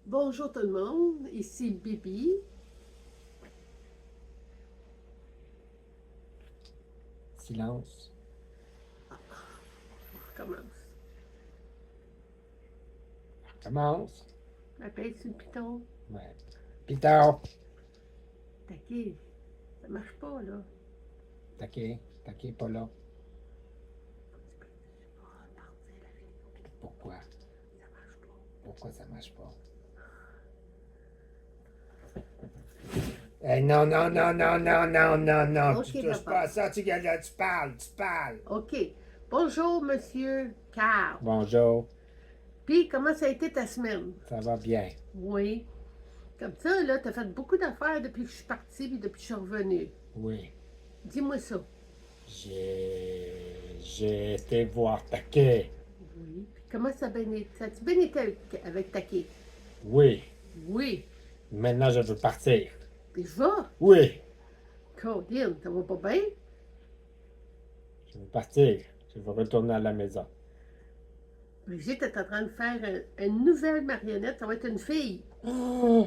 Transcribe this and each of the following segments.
Bonjour tout le monde, ici Bibi. Silence. On recommence. Commence. Appelle sur le piton. Ouais. Peter. Taquet. Ça marche pas, là. Taquet, pas là. Ah, partir la vidéo. Pourquoi? Ça marche pas. Pourquoi ça marche pas? Non, non, non, non, non, non, non, non. Ok, Tu touches pas à ça, tu parles. OK. Bonjour, monsieur Carl. Bonjour, Puis, comment ça a été ta semaine? ça va bien. Oui. Comme ça, là, t'as fait beaucoup d'affaires depuis que je suis partie puis depuis que je suis revenue. Oui. Dis-moi ça. J'ai été voir Taquet. Oui. Puis, comment ça a bien été? Ça a-tu bien été avec Taquet? Oui. Oui. Maintenant, je veux partir. Puis, je vais. Oui. Claudine, ça va pas bien? Je veux partir. Je veux retourner à la maison. Brigitte est en train de faire une nouvelle marionnette. Ça va être une fille. Oh,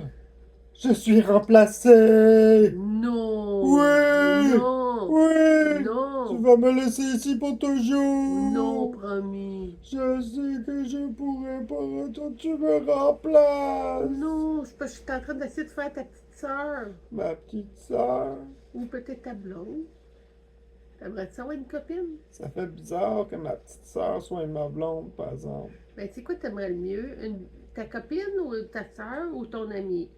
je suis remplacé. Non. Oui. Non. Oui. Tu Non. vas me laisser ici pour toujours. Non, promis. Je sais que je pourrai pas retourner. Tu me remplaces. Non, c'est parce que je suis en train d'essayer de faire ta petite soeur. Ma petite sœur. Ou peut-être ta blonde. T'aimerais-tu avoir une copine? Ça fait bizarre que ma petite sœur soit ma blonde, par exemple. Ben, c'est quoi t'aimerais le mieux? Ta copine ou ta soeur ou ton ami?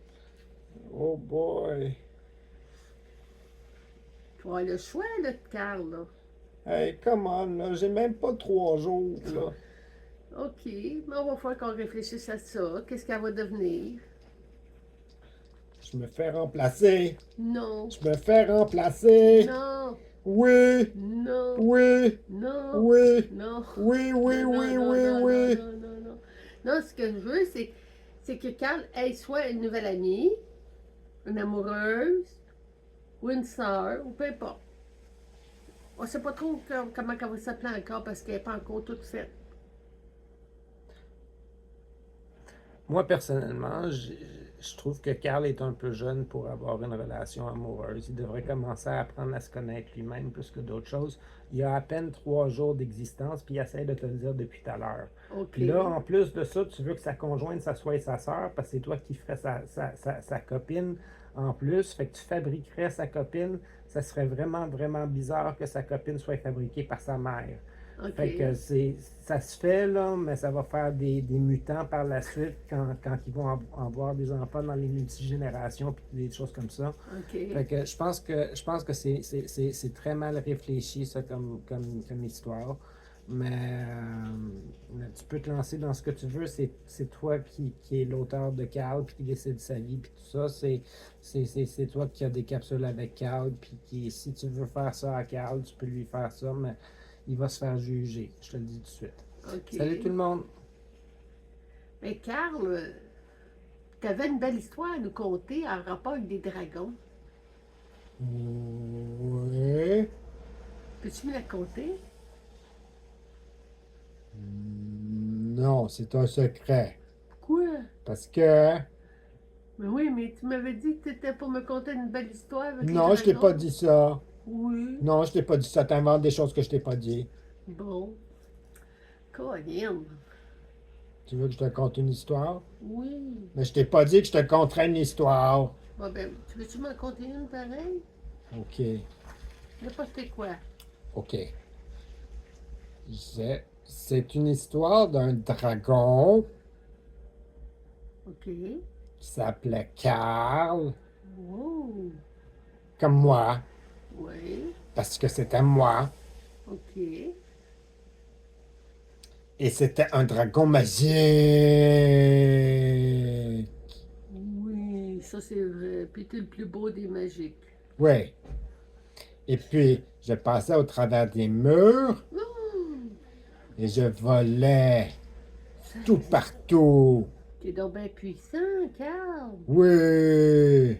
Oh boy. Tu vas avoir le choix, là, de Carl, là. Hey, come on, là. J'ai même pas 3 jours, là. OK, mais on va falloir qu'on réfléchisse à ça. Qu'est-ce qu'elle va devenir? Je me fais remplacer. Non. Je me fais remplacer. Non. Oui. Non. Oui. Non. Oui. Non. Oui, oui, Non, non, oui, non, oui, non, non, oui. non, non, non. Non, ce que je veux, c'est que Carl ait soit une nouvelle amie, une amoureuse, ou une sœur, ou peu importe. On sait pas trop comment elle va s'appeler encore parce qu'elle n'est pas encore toute faite. Moi, personnellement, je trouve que Carl est un peu jeune pour avoir une relation amoureuse. Il devrait commencer à apprendre à se connaître lui-même plus que d'autres choses. Il a à peine 3 jours d'existence, puis il essaie de te le dire depuis tout à l'heure. OK. Puis là, en plus de ça, tu veux que sa conjointe, ça soit sa sœur, parce que c'est toi qui ferais sa copine en plus. Fait que tu fabriquerais sa copine. Ça serait vraiment, vraiment bizarre que sa copine soit fabriquée par sa mère. OK. Fait que ça se fait, là, mais ça va faire des mutants par la suite quand ils vont avoir des enfants dans les multigénérations puis des choses comme ça. OK. Fait que je pense que c'est très mal réfléchi, ça, comme histoire. Mais tu peux te lancer dans ce que tu veux. C'est toi qui est l'auteur de Carl puis qui décide de sa vie puis tout ça. C'est toi qui as des capsules avec Carl puis si tu veux faire ça à Carl, tu peux lui faire ça, mais il va se faire juger. Je te le dis tout de suite. OK. Salut tout le monde. Mais Carl, t'avais une belle histoire à nous conter en rapport avec des dragons. Oui. Peux-tu me la conter? Non, c'est un secret. Pourquoi? Parce que... Mais oui, mais tu m'avais dit que t'étais pour me conter une belle histoire avec les Non, je t'ai pas dragons. dit ça. Oui. Non, je t'ai pas dit ça. T'inventes des choses que je t'ai pas dit. Bon. Colin. Tu veux que je te conte une histoire? Oui. Mais je t'ai pas dit que je te conterais une histoire. Bon, ben, tu veux-tu m'en conter une pareille? OK. N'importe quoi. OK. C'est une histoire d'un dragon OK. qui s'appelait Karl, Oh. comme moi, Oui. parce que c'était moi. OK. Et c'était un dragon magique. Oui, ça c'est vrai. Puis t'es le plus beau des magiques. Oui. Et puis, je passais au travers des murs Oh, et je volais ça, tout partout. t'es donc bien puissant, Carl. Oui.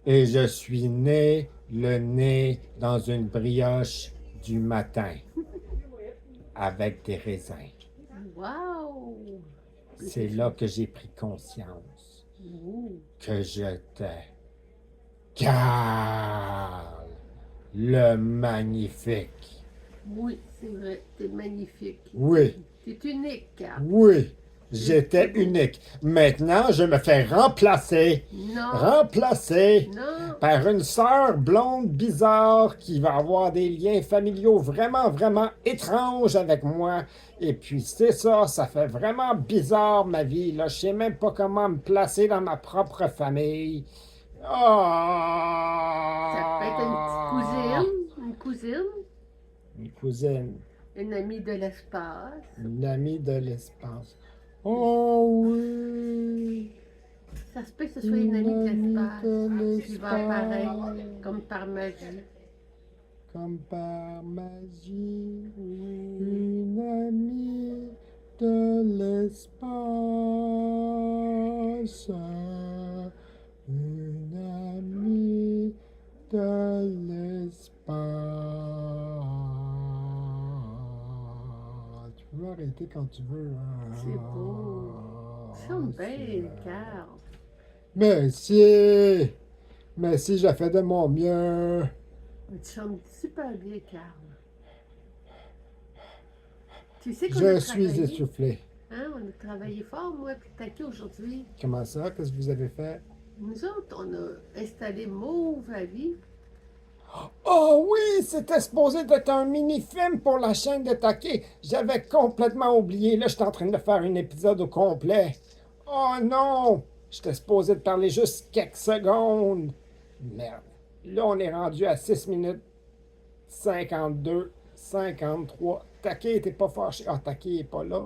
Et je suis né le nez dans une brioche du matin avec des raisins. Wow. C'est là que j'ai pris conscience Ouh. que j'étais Carl, le magnifique. Oui, c'est vrai. T'es magnifique. Oui, T'es unique, Carl. oui, j'étais unique. Maintenant, je me fais remplacer Non. Non. par une sœur blonde bizarre qui va avoir des liens familiaux vraiment, vraiment étranges avec moi. Et puis c'est ça, ça fait vraiment bizarre ma vie. Là, je sais même pas comment me placer dans ma propre famille. Ça peut être une petite Ah! cousine, Une cousine, une amie de l'espace. une amie de l'espace. Oh oui! Ça se peut que ce soit une amie de l'espace de qui va apparaître l'espace. comme par magie. Comme par magie, une amie de l'espace. Une amie de l'espace. Tu peux m'arrêter quand tu veux. Hein? C'est beau. Tu chantes bien, Carl. Merci! Merci, j'ai fait de mon mieux. Tu chantes super bien, Carl. Tu sais qu'on Je a suis travaillé, essoufflé. hein? On a travaillé fort, moi, puis Taki, aujourd'hui. Comment ça? Qu'est-ce que vous avez fait? Nous autres, on a installé Mauve à vie. Oh oui, c'était supposé être un mini-film pour la chaîne de Taki. J'avais complètement oublié. Là, je suis en train de faire un épisode au complet. Oh non! J'étais supposé de parler juste quelques secondes. Merde. Là, on est rendu à 6 minutes 52, 53. Taki était pas fâché. Ah, Taki est pas là.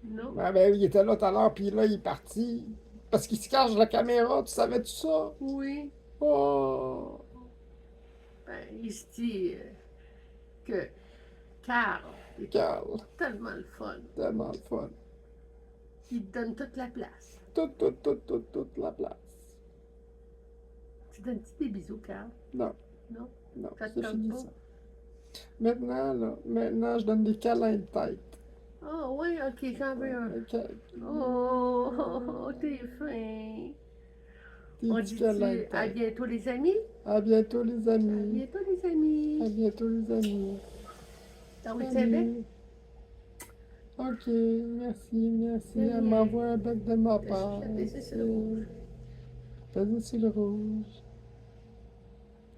Non? Ah ben, il était là tout à l'heure, puis là, il est parti. Parce qu'il se cache de la caméra, tu savais-tu ça? Oui. Oh! Ben, il se dit que Carl est Carl, tellement le fun. tellement le fun. Il te donne toute la place. Toute la place. Tu donnes-tu des bisous, Carl? Non, Non? non, Ça te c'est tente fini pas? ça. Maintenant, je donne des câlins de tête. Ah oui, ok, j'en veux un. Ok. Oh, t'es fin. Des On petits câlins de dit-tu à tête. bientôt les amis? À bientôt, les À amis. bientôt les À amis. bientôt, les amis. T'as envie de savoir? Salut. Ok, merci. De Elle rien. m'envoie un bec de ma part. Je vais baisser sur le rouge. Vas-y sur le rouge.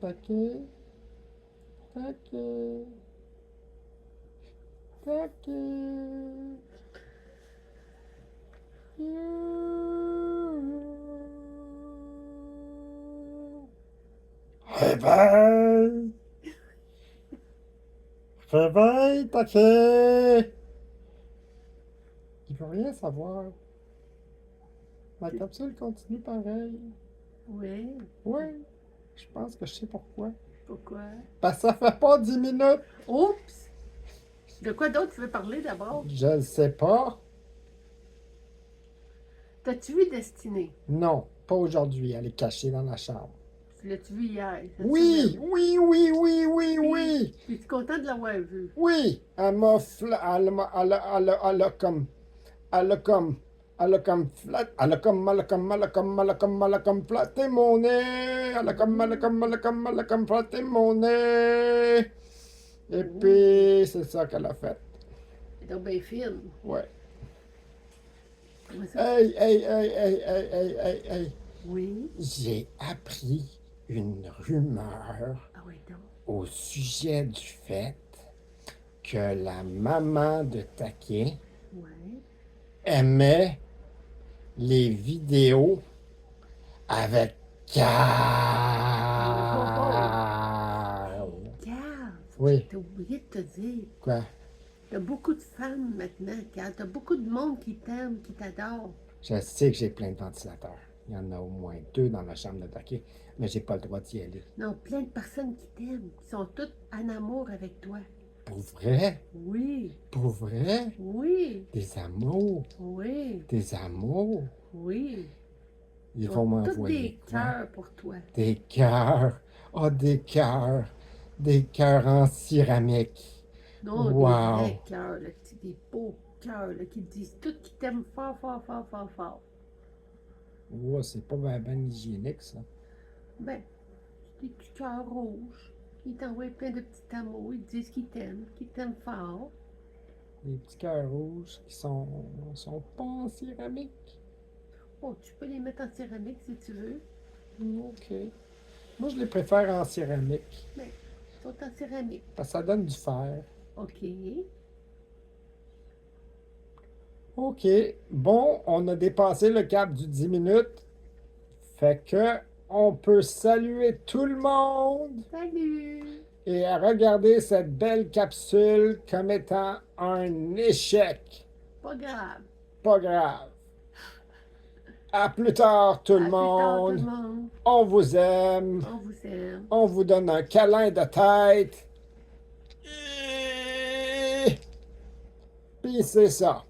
Taquet. Taquet. Taquet. Réveille! Réveille, taquet! Il veut rien savoir. La capsule continue pareil. Oui, Oui, je pense que je sais pourquoi. pourquoi? Parce que ça fait pas 10 minutes. Oups! De quoi d'autre tu veux parler d'abord? Je ne sais pas. T'as-tu vu Destinée? Non, pas aujourd'hui. Elle est cachée dans la chambre. Tu l'as-tu vu hier? cette Oui, semaine? oui. Puis tu es content de l'avoir vu? Oui, elle m'a elle a comme flatté mon nez. Elle a comme flatté mon nez. Et puis, c'est ça qu'elle a fait. C'est donc bien fine. Ouais. Comment ça? Hey. Oui. J'ai appris une rumeur Ah oui, donc. au sujet du fait que la maman de Taquet Ouais. aimait les vidéos avec Carl. Carl, Oui, t'as oublié de te dire. quoi? T'as beaucoup de femmes maintenant, Carl. T'as beaucoup de monde qui t'aime, qui t'adore. Je sais que j'ai plein de ventilateurs. Il y en a au moins 2 dans la chambre de Taquet, mais j'ai pas le droit d'y aller. Non, plein de personnes qui t'aiment, qui sont toutes en amour avec toi. Pour vrai? Oui, Pour vrai? oui, Des amours? oui, Des amours? oui. Ils Ils vont ont tous m'envoyer des quoi? cœurs pour toi. Des cœurs. Oh, des cœurs. Des cœurs en céramique. Non, Wow. des vrais cœurs, là, des beaux cœurs, là, qui te disent tout, qui t'aiment fort, fort, fort, fort, fort. Ouais, c'est pas ben hygiénique, ça. Ben, c'est des petits cœurs rouges. Ils t'envoient plein de petits amours. Ils te disent qu'ils t'aiment fort. Les petits cœurs rouges qui sont pas en céramique. Oh, tu peux les mettre en céramique si tu veux. OK. Moi, je les préfère en céramique. Mais ils sont en céramique. Parce que ça donne du fer. OK. OK. Bon, on a dépassé le cap du 10 minutes. Fait que on peut saluer tout le monde Salut! et regarder cette belle capsule comme étant un échec. Pas grave. Pas grave. À plus tard, tout À le plus tard, tout le monde. monde. On vous aime. On vous aime. On vous donne un câlin de tête. Puis c'est ça.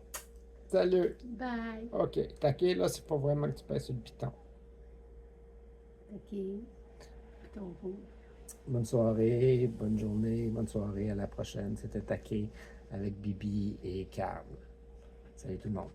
Salut. Bye. OK. Taquet, là, c'est pas vraiment que tu pèses sur le piton. OK. Piton rouge. Bonne soirée, bonne journée, bonne soirée. À la prochaine. C'était Taquet avec Bibi et Carl. Salut tout le monde.